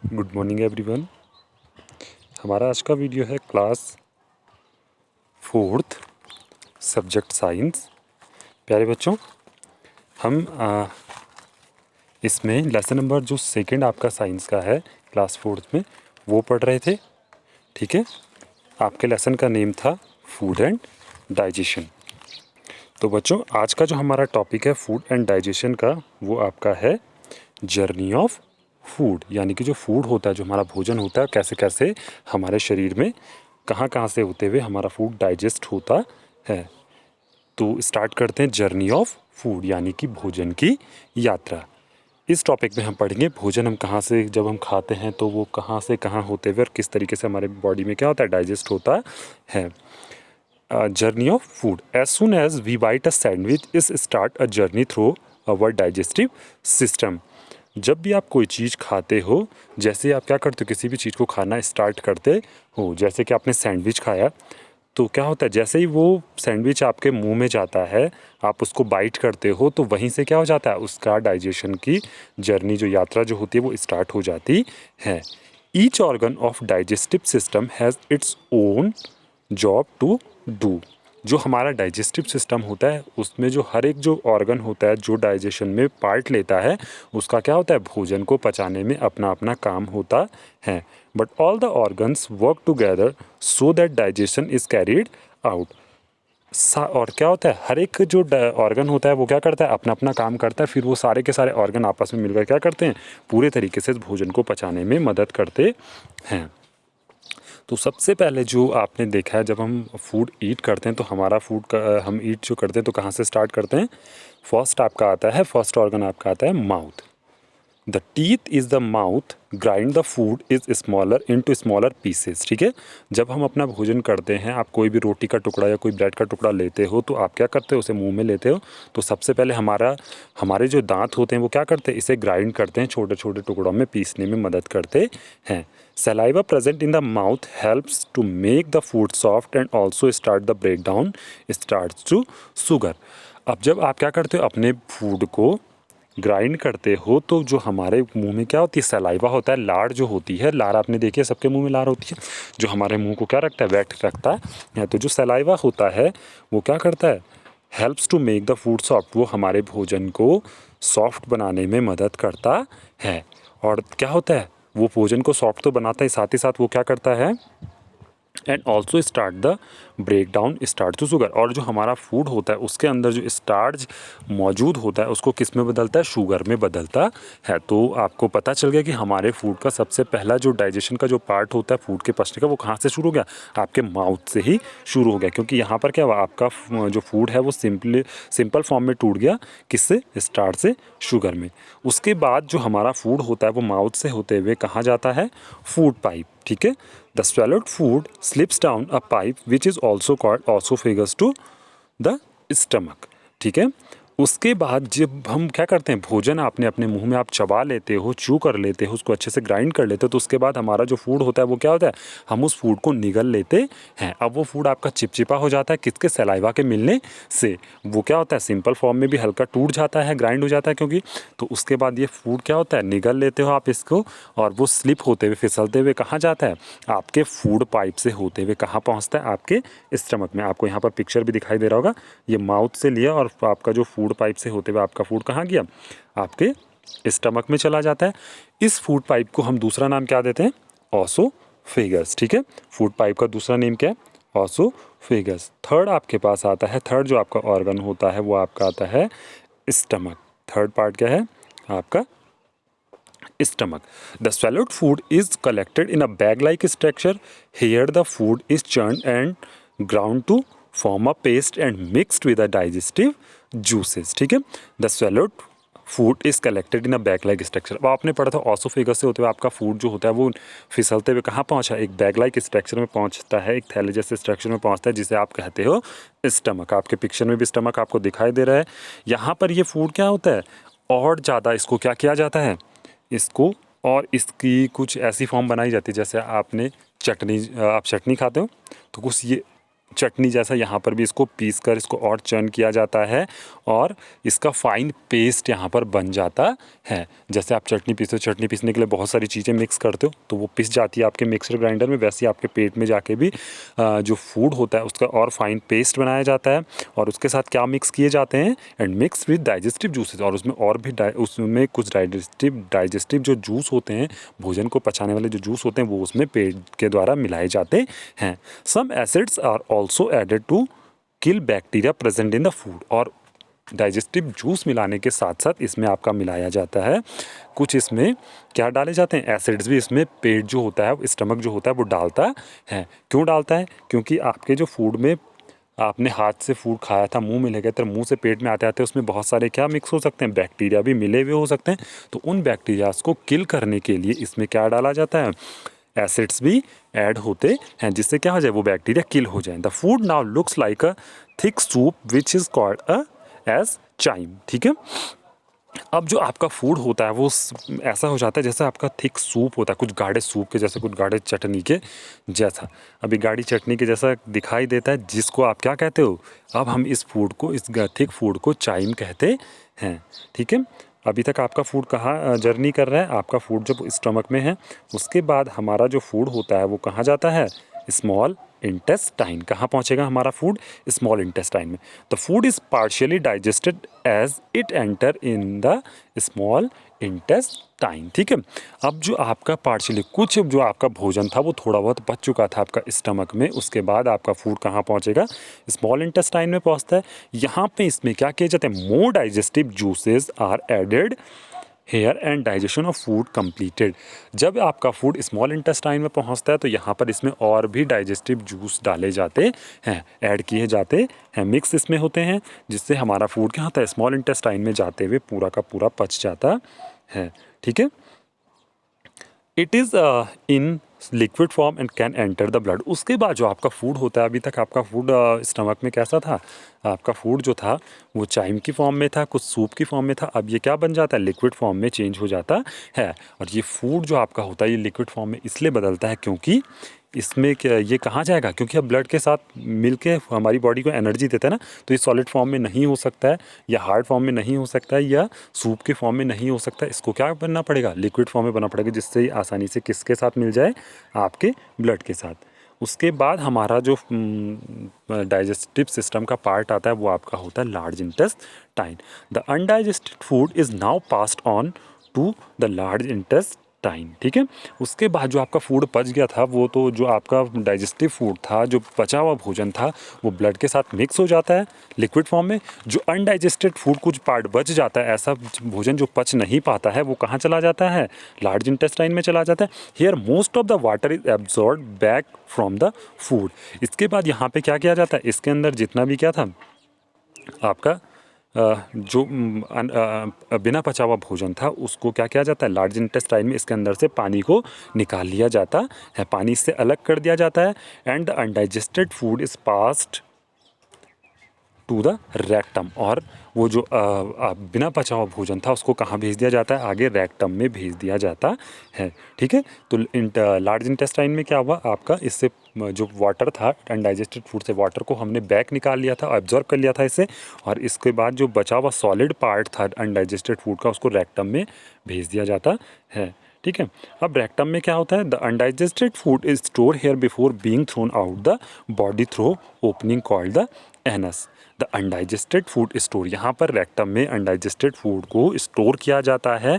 Good morning everyone. हमारा आज का वीडियो है क्लास 4th सब्जेक्ट साइंस। प्यारे बच्चों, हम इसमें लेसन नंबर जो सेकंड आपका साइंस का है क्लास 4th में वो पढ़ रहे थे। ठीक है, आपके लेसन का नेम था फूड एंड डाइजेशन। तो बच्चों, आज का जो हमारा टॉपिक है फूड एंड डाइजेशन का, वो आपका है जर्नी ऑफ फूड। यानी कि जो फूड होता है, जो हमारा भोजन होता है, कैसे कैसे हमारे शरीर में कहाँ कहाँ से होते हुए हमारा फूड डाइजेस्ट होता है। तो स्टार्ट करते हैं जर्नी ऑफ फूड, यानी कि भोजन की यात्रा। इस टॉपिक में हम पढ़ेंगे भोजन हम कहाँ से, जब हम खाते हैं तो वो कहाँ से कहाँ होते हुए और किस तरीके से हमारे बॉडी में क्या होता है, डाइजेस्ट होता है। Journey of food. As soon as we bite a sandwich is start a journey through our digestive system. जब भी आप कोई चीज़ खाते हो, जैसे आप क्या करते हो, किसी भी चीज़ को खाना स्टार्ट करते हो, जैसे कि आपने सैंडविच खाया, तो क्या होता है, जैसे ही वो सैंडविच आपके मुंह में जाता है, आप उसको बाइट करते हो, तो वहीं से क्या हो जाता है, उसका डाइजेशन की जर्नी, जो यात्रा जो होती है, वो स्टार्ट हो जाती है। Each organ of digestive system has its own job to do. जो हमारा डाइजेस्टिव सिस्टम होता है, उसमें जो हर एक जो ऑर्गन होता है, जो डाइजेशन में पार्ट लेता है, उसका क्या होता है, भोजन को पचाने में अपना अपना काम होता है। But all the organs work together so that digestion is carried out. और क्या होता है, हर एक जो ऑर्गन होता है वो क्या करता है, अपना अपना काम करता है, फिर वो सारे के सारे ऑर्गन आपस में मिलकर क्या करते हैं, पूरे तरीके से भोजन को पचाने में मदद करते हैं। तो सबसे पहले जो आपने देखा है, जब हम फूड ईट करते हैं तो हमारा फूड का हम ईट जो करते हैं तो कहाँ से स्टार्ट करते हैं। फर्स्ट आपका आता है, फर्स्ट ऑर्गन आपका आता है mouth. The teeth is the mouth, grind the food is smaller into smaller pieces. ठीक है, जब हम अपना भोजन करते हैं, आप कोई भी रोटी का टुकड़ा या कोई ब्रेड का टुकड़ा लेते हो, तो आप क्या करते हो, उसे मुंह में लेते हो, तो सबसे पहले हमारे जो दांत होते हैं वो क्या करते हैं, इसे ग्राइंड करते हैं, छोटे छोटे टुकड़ों में पीसने में मदद करते हैं। Saliva present in the mouth helps to make the food soft and also start the breakdown starts to sugar। अब जब आप क्या करते हो, अपने फूड को ग्राइंड करते हो, तो जो हमारे मुंह में क्या होती है, सलाइवा होता है, लार जो होती है, लार आपने देखी है, सबके मुंह में लार होती है, जो हमारे मुंह को क्या रखता है, वेट रखता है। तो जो सलाइवा होता है वो क्या करता है, helps to make the food soft, वो हमारे भोजन को सॉफ्ट बनाने में मदद करता है। और क्या होता है, वो भोजन को सॉफ्ट तो बनाता है, साथ ही साथ वो क्या करता है, and also start the break down starch to sugar. और जो हमारा फूड होता है उसके अंदर जो स्टार्च मौजूद होता है उसको किस में बदलता है, शुगर में बदलता है। तो आपको पता चल गया कि हमारे फूड का सबसे पहला जो डाइजेशन का जो पार्ट होता है फूड के पचने का, वो कहाँ से शुरू हो गया, आपके माउथ से ही शुरू हो गया। क्योंकि यहाँ पर क्या हुआ, आपका जो फूड है वो सिंपल फॉर्म में टूट गया, किससे, स्टार्च से, शुगर में। उसके बाद जो हमारा फूड होता है वो माउथ से होते हुए कहाँ जाता है, फूड पाइप। ठीक है, the swallowed food slips down a pipe which is also called esophagus to the stomach। ठीक है, उसके बाद जब हम क्या करते हैं, भोजन आपने अपने मुंह में आप चबा लेते हो, चू कर लेते हो, उसको अच्छे से ग्राइंड कर लेते हो, तो उसके बाद हमारा जो फूड होता है वो क्या होता है, हम उस फूड को निगल लेते हैं। अब वो फूड आपका चिपचिपा हो जाता है, किसके, सलाइवा के मिलने से। वो क्या होता है, सिंपल फॉर्म में भी हल्का टूट जाता है, ग्राइंड हो जाता है, क्योंकि तो उसके बाद ये फूड क्या होता है, निगल लेते हो आप इसको, और वो स्लिप होते हुए, फिसलते हुए कहाँ जाता है, आपके फूड पाइप से होते हुए कहाँ पहुँचता है, आपके स्टमक में। आपको यहाँ पर पिक्चर भी दिखाई दे रहा होगा, ये माउथ से लिया और आपका जो फूड पाइप से होते हुए आपका फूड कहाँ गया, आपके स्टमक में चला जाता है। इस फूड पाइप को हम दूसरा नाम क्या देते हैं, ऑसोफेगस। ठीक है, फूड पाइप का दूसरा नेम क्या है, ऑसोफेगस। थर्ड आपके पास आता है, थर्ड जो आपका ऑर्गन होता है वो आपका आता है स्टमक। थर्ड पार्ट क्या है आपका, stomach। The swallowed food is collected in a bag-like structure. Here the food is churned and ground to form a paste and mixed with the digestive juices। ठीक है, the swallowed food is collected in a bag like structure. अब आपने पढ़ा था oesophagus से होते हुए आपका फूड जो होता है वो फिसलते हुए कहाँ पहुँचा, एक बैग लाइक स्ट्रक्चर में पहुँचता है, एक थैले जैसे स्ट्रक्चर में पहुँचता है, जिसे आप कहते हो स्टमक। आपके पिक्चर में भी स्टमक आपको दिखाई दे रहा है। यहाँ पर ये फूड क्या होता है, और ज़्यादा इसको क्या किया जाता है, इसको और इसकी कुछ ऐसी फॉर्म बनाई जाती है, जैसे आपने चटनी, आप चटनी खाते हो तो कुछ ये चटनी जैसा यहाँ पर भी इसको पीस कर इसको और चर्न किया जाता है और इसका फाइन पेस्ट यहाँ पर बन जाता है। जैसे आप चटनी पीसते हो, चटनी पीसने के लिए बहुत सारी चीज़ें मिक्स करते हो तो वो पिस जाती है आपके मिक्सर ग्राइंडर में, वैसे ही आपके पेट में जाके भी जो फूड होता है उसका और फाइन पेस्ट बनाया जाता है। और उसके साथ क्या मिक्स किए जाते हैं, and mix with digestive juices, और उसमें और भी उसमें कुछ डाइजेस्टिव जो जूस होते हैं, भोजन को पचाने वाले जो जूस होते हैं, वो उसमें पेट के द्वारा मिलाए जाते हैं। Some acids are also added to kill bacteria present in the food, और डाइजेस्टिव जूस मिलाने के साथ साथ इसमें आपका मिलाया जाता है कुछ, इसमें क्या डाले जाते हैं, एसिड्स भी इसमें पेट जो होता है, स्टमक जो होता है वो डालता है। क्यों डालता है, क्योंकि आपके जो फूड में आपने हाथ से फूड खाया था, मुंह में ले गए तो मुंह से पेट में आते आते उसमें बहुत सारे क्या मिक्स हो सकते हैं, बैक्टीरिया भी मिले हुए हो सकते हैं। तो उन बैक्टीरियाज को किल करने के लिए इसमें क्या डाला जाता है, एसिड्स भी ऐड होते हैं, जिससे क्या हो जाए, वो बैक्टीरिया किल हो जाए। The food now looks like a thick soup which is called a as chyme. ठीक है, अब जो आपका फूड होता है वो ऐसा हो जाता है जैसे आपका थिक सूप होता है, कुछ गाढ़े सूप के जैसे, कुछ गाढ़े चटनी के जैसा। अभी गाढ़ी चटनी के जैसा दिखाई देता है, जिसको आप क्या कहते हो, अब हम इस फूड को, इस थिक फूड को चाइम कहते हैं। ठीक है, अभी तक आपका फूड कहाँ जर्नी कर रहा है, आपका फूड जब स्टमक में है, उसके बाद हमारा जो फूड होता है वो कहाँ जाता है, स्मॉल इंटेस्टाइन। कहाँ पहुँचेगा हमारा फूड, स्मॉल इंटेस्टाइन में। The food is partially digested as it enter in the small intestine. ठीक है, अब जो आपका पार्शियली, कुछ जो आपका भोजन था वो थोड़ा बहुत बच चुका था आपका स्टमक में, उसके बाद आपका फूड कहाँ पहुँचेगा, स्मॉल इंटेस्टाइन में पहुँचता है। यहाँ पे इसमें क्या किया जाता है, more digestive juices are added here and digestion of food completed. जब आपका फूड स्मॉल इंटेस्टाइन में पहुंचता है तो यहाँ पर इसमें और भी डाइजेस्टिव जूस डाले जाते हैं, ऐड किए जाते हैं, मिक्स इसमें होते हैं, जिससे हमारा फूड क्या होता है, स्मॉल इंटेस्टाइन में जाते हुए पूरा का पूरा पच जाता है। ठीक है, it is in liquid form and can enter the blood. उसके बाद जो आपका फूड होता है, अभी तक आपका फूड स्टमक में कैसा था, आपका फूड जो था वो चाइम की फॉर्म में था, कुछ सूप की फॉर्म में था, अब ये क्या बन जाता है, लिक्विड फॉर्म में चेंज हो जाता है। और ये फूड जो आपका होता है ये लिक्विड फॉर्म में इसलिए बदलता है क्योंकि इसमें क्या, ये कहाँ जाएगा, क्योंकि अब ब्लड के साथ मिलके हमारी बॉडी को एनर्जी देता है ना, तो ये सॉलिड फॉर्म में नहीं हो सकता है, या हार्ड फॉर्म में नहीं हो सकता है, या सूप के फॉर्म में नहीं हो सकता है। इसको क्या बनना पड़ेगा, लिक्विड फॉर्म में बनना पड़ेगा, जिससे आसानी से किसके साथ मिल जाए, आपके ब्लड के साथ। उसके बाद हमारा जो डाइजेस्टिव सिस्टम का पार्ट आता है वो आपका होता है large intestine. The undigested food is now passed on to the large intestine. ठीक है, उसके बाद जो आपका फूड पच गया था, वो तो जो आपका डाइजेस्टिव फूड था, जो पचा हुआ भोजन था, वो ब्लड के साथ मिक्स हो जाता है लिक्विड फॉर्म में। जो अनडाइजेस्टेड फूड कुछ पार्ट बच जाता है, ऐसा भोजन जो पच नहीं पाता है, वो कहाँ चला जाता है, लार्ज इंटेस्टाइन में चला जाता है। Here most of the water is absorb back from the food. इसके बाद यहाँ पे क्या किया जाता है, इसके अंदर जितना भी क्या था आपका जो बिना पचा हुआ भोजन था, उसको क्या किया जाता है, लार्ज इंटेस्टाइन में इसके अंदर से पानी को निकाल लिया जाता है, पानी से अलग कर दिया जाता है। And the undigested food is passed to the rectum, और वो जो बिना पचा हुआ भोजन था उसको कहाँ भेज दिया जाता है, आगे रेक्टम में भेज दिया जाता है। ठीक है, तो लार्ज इंटेस्टाइन में क्या हुआ आपका, इससे जो वाटर था, अनडाइजेस्टेड फूड से वाटर को हमने बैक निकाल लिया था, एब्जॉर्ब कर लिया था इससे, और इसके बाद जो बचा हुआ सॉलिड पार्ट था अनडाइजेस्टेड फूड का, उसको रेक्टम में भेज दिया जाता है। ठीक है, अब रेक्टम में क्या होता है, the undigested food is store here before being thrown out the body through opening called the anus. The undigested food store, यहाँ पर रेक्टम में अनडाइजेस्टेड फूड को स्टोर किया जाता है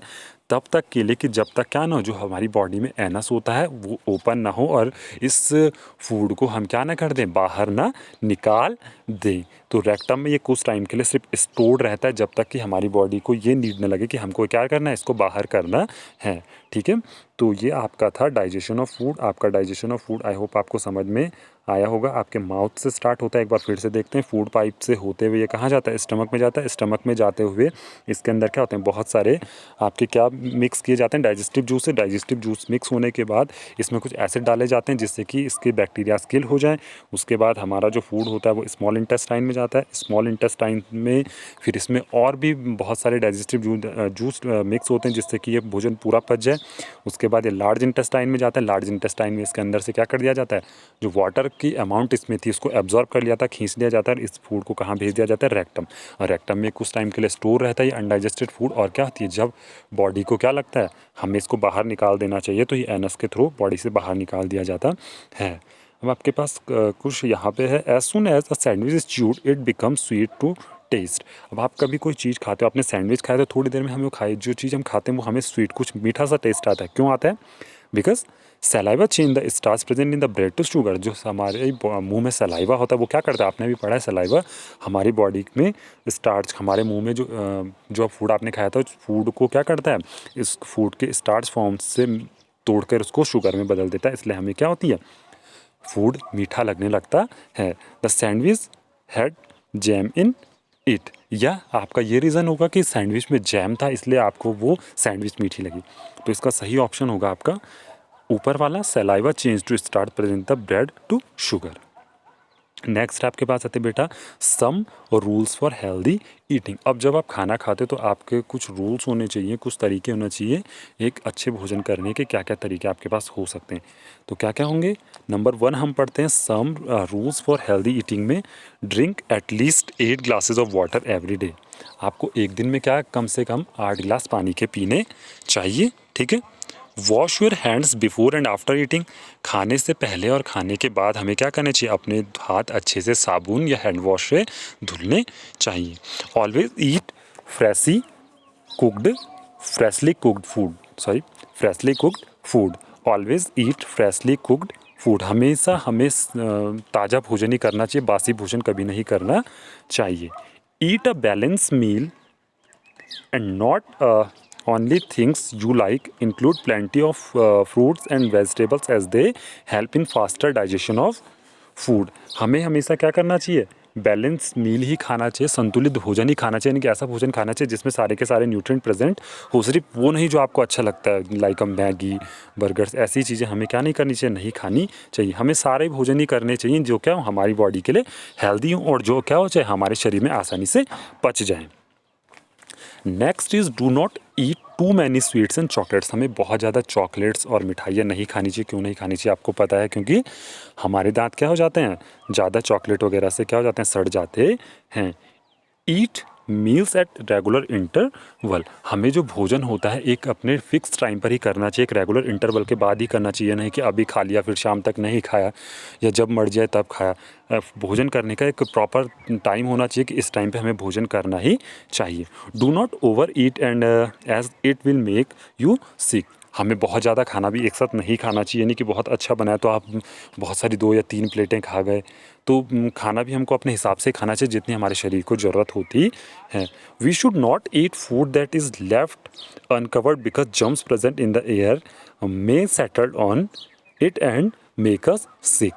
तब तक के लिए कि जब तक क्या ना हो, जो हमारी बॉडी में एनस होता है वो ओपन ना हो और इस फूड को हम क्या ना कर दें, बाहर ना निकाल दें। तो रेक्टम में ये कुछ टाइम के लिए सिर्फ स्टोर रहता है, जब तक कि हमारी बॉडी को ये नीड न लगे कि हमको क्या करना है, इसको बाहर करना है। ठीक है, तो ये आपका था डाइजेशन ऑफ फूड। आपका digestion of food I hope आपको समझ में आया होगा। आपके माउथ से स्टार्ट होता है, एक बार फिर से देखते हैं, फूड पाइप से से होते हुए ये कहाँ जाता है, स्टमक में जाता है। स्टमक में जाते हुए इसके अंदर क्या होते हैं, बहुत सारे आपके क्या मिक्स किए जाते हैं, डाइजेस्टिव जूस है। डाइजेस्टिव जूस मिक्स होने के बाद इसमें कुछ एसिड डाले जाते हैं जिससे कि इसके बैक्टीरिया किल हो जाए। उसके बाद हमारा जो फूड होता है वो स्मॉल इंटेस्टाइन में जाता है। स्मॉल इंटेस्टाइन में फिर इसमें और भी बहुत सारे डाइजेस्टिव जूस मिक्स होते हैं जिससे कि ये भोजन पूरा पच जाए। उसके बाद ये लार्ज इंटेस्टाइन में जाता है। लार्ज इंटेस्टाइन में इसके अंदर से क्या कर दिया जाता है, जो वाटर की अमाउंट इसमें थी उसको एब्जॉर्ब कर लिया था, खींच लिया जाता है। इस फूड को कहाँ भेज दिया जाता है, रेक्टम। और रेक्टम में कुछ टाइम के लिए स्टोर रहता है ये अनडाइजेस्टेड फूड। और क्या होती है, जब बॉडी को क्या लगता है हमें इसको बाहर निकाल देना चाहिए तो ये एनस के थ्रू बॉडी से बाहर निकाल दिया जाता है। अब आपके पास कुछ यहाँ पे है, as soon as a sandwich is chewed it become sweet to taste. अब आप कभी कोई चीज़ खाते हो, आपने सैंडविच खाया तो थोड़ी देर में हमें वो खाई जो चीज़ हम खाते हैं वो हमें स्वीट कुछ मीठा सा टेस्ट आता है। क्यों आता है, because saliva change the starch present in the bread to sugar. जो हमारे मुंह में सलाइवा होता है वो क्या करता है, आपने भी पढ़ा है, सलाइवा हमारी बॉडी में स्टार्च, हमारे मुंह में जो फूड आपने खाया था उस फूड को क्या करता है, इस फूड के स्टार्च फॉर्म से तोड़कर उसको शुगर में बदल देता है। इसलिए हमें क्या होती है, फूड मीठा लगने लगता है। The sandwich had jam in it, या आपका ये रीज़न होगा कि सैंडविच में जैम था इसलिए आपको वो सैंडविच मीठी लगी। तो इसका सही ऑप्शन होगा आपका ऊपर वाला, saliva change to start present the bread to sugar. Next आपके पास आते बेटा some rules for healthy eating. अब जब आप खाना खाते तो आपके कुछ रूल्स होने चाहिए, कुछ तरीके होने चाहिए एक अच्छे भोजन करने के। क्या क्या तरीके आपके पास हो सकते हैं, तो क्या क्या होंगे। नंबर 1 हम पढ़ते हैं some rules for healthy eating में, drink at least 8 glasses of water every day. आपको एक दिन में क्या कम से कम 8 गिलास पानी के पीने चाहिए, ठीक है। Wash your hands before and after eating, खाने से पहले और खाने के बाद हमें क्या करना चाहिए, अपने हाथ अच्छे से साबुन या हैंड वॉश से धुलने चाहिए। Always eat freshly cooked food. Always eat freshly cooked food, हमेशा हमें ताज़ा भोजन ही करना चाहिए, बासी भोजन कभी नहीं करना चाहिए। Eat a balance meal and not only things you like, include plenty of fruits and vegetables as they help in faster digestion of food। हमें हमेशा क्या करना चाहिए, बैलेंस मील ही खाना चाहिए, संतुलित भोजन ही खाना चाहिए, यानी कि ऐसा भोजन खाना चाहिए जिसमें सारे के सारे न्यूट्रिएंट प्रेजेंट हो, सिर्फ वो नहीं जो आपको अच्छा लगता है लाइक मैगी बर्गर्स, ऐसी चीज़ें हमें क्या नहीं करनी चाहिए, नहीं खानी चाहिए। हमें सारे भोजन ही करने चाहिए जो क्या हो हमारी बॉडी के लिए हेल्दी हो और जो क्या हो चाहे हमारे शरीर में आसानी से पच जाएँ। Next is do not eat too many sweets and chocolates. हमें बहुत ज़्यादा चॉकलेट्स और मिठाइयाँ नहीं खानी चाहिए। क्यों नहीं खानी चाहिए आपको पता है, क्योंकि हमारे दांत क्या हो जाते हैं, ज़्यादा चॉकलेट वगैरह से क्या हो जाते हैं, सड़ जाते हैं। ईट मील्स एट रेगुलर इंटरवल, हमें जो भोजन होता है एक अपने फिक्स टाइम पर ही करना चाहिए, एक रेगुलर इंटरवल के बाद ही करना चाहिए, नहीं कि अभी खा लिया फिर शाम तक नहीं खाया या जब मर जाए तब खाया। भोजन करने का एक प्रॉपर टाइम होना चाहिए कि इस टाइम पे हमें भोजन करना ही चाहिए। Do not over eat and as it will make you sick, हमें बहुत ज़्यादा खाना भी एक साथ नहीं खाना चाहिए, यानी कि बहुत अच्छा बनाया तो आप बहुत सारी 2 या 3 प्लेटें खा गए, तो खाना भी हमको अपने हिसाब से खाना चाहिए जितनी हमारे शरीर को ज़रूरत होती है। We should not eat food that is left uncovered because germs present in the air may settle on it and make us sick.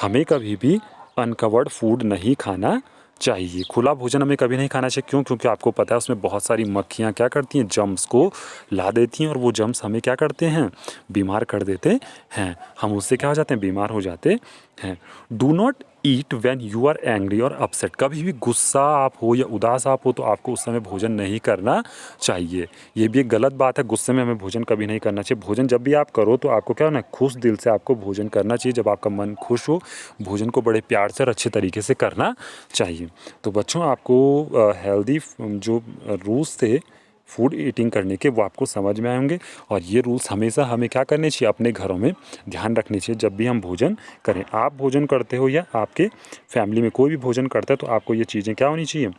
हमें कभी भी अनकवर्ड फूड नहीं खाना चाहिए, खुला भोजन हमें कभी नहीं खाना चाहिए। क्यों, क्योंकि आपको पता है उसमें बहुत सारी मक्खियाँ क्या करती हैं, जम्स को ला देती हैं और वो जम्स हमें क्या करते हैं, बीमार कर देते हैं, हम उससे क्या हो जाते हैं, बीमार हो जाते हैं। Do not eat when you are angry और अपसेट, कभी भी गुस्सा आप हो या उदास आप हो तो आपको उस समय भोजन नहीं करना चाहिए। ये भी एक गलत बात है, गुस्से में हमें भोजन कभी नहीं करना चाहिए। भोजन जब भी आप करो तो आपको क्या होना है, खुश दिल से आपको भोजन करना चाहिए। जब आपका मन खुश हो भोजन को बड़े प्यार से और अच्छे तरीके से करना चाहिए। तो बच्चों आपको हेल्दी जो रूल्स थे फूड ईटिंग करने के वो आपको समझ में आएंगे, और ये रूल्स हमेशा हमें क्या करने चाहिए, अपने घरों में ध्यान रखने चाहिए जब भी हम भोजन करें। आप भोजन करते हो या आपके फैमिली में कोई भी भोजन करता है तो आपको ये चीज़ें क्या होनी चाहिए,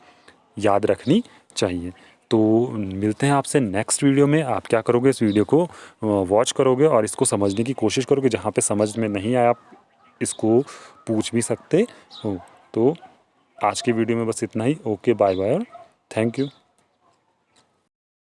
याद रखनी चाहिए। तो मिलते हैं आपसे नेक्स्ट वीडियो में। आप क्या करोगे, इस वीडियो को वॉच करोगे और इसको समझने की कोशिश करोगे, जहाँ पे समझ में नहीं आया आप इसको पूछ भी सकते हो। तो आज की वीडियो में बस इतना ही। ओके, बाय बाय और थैंक यू।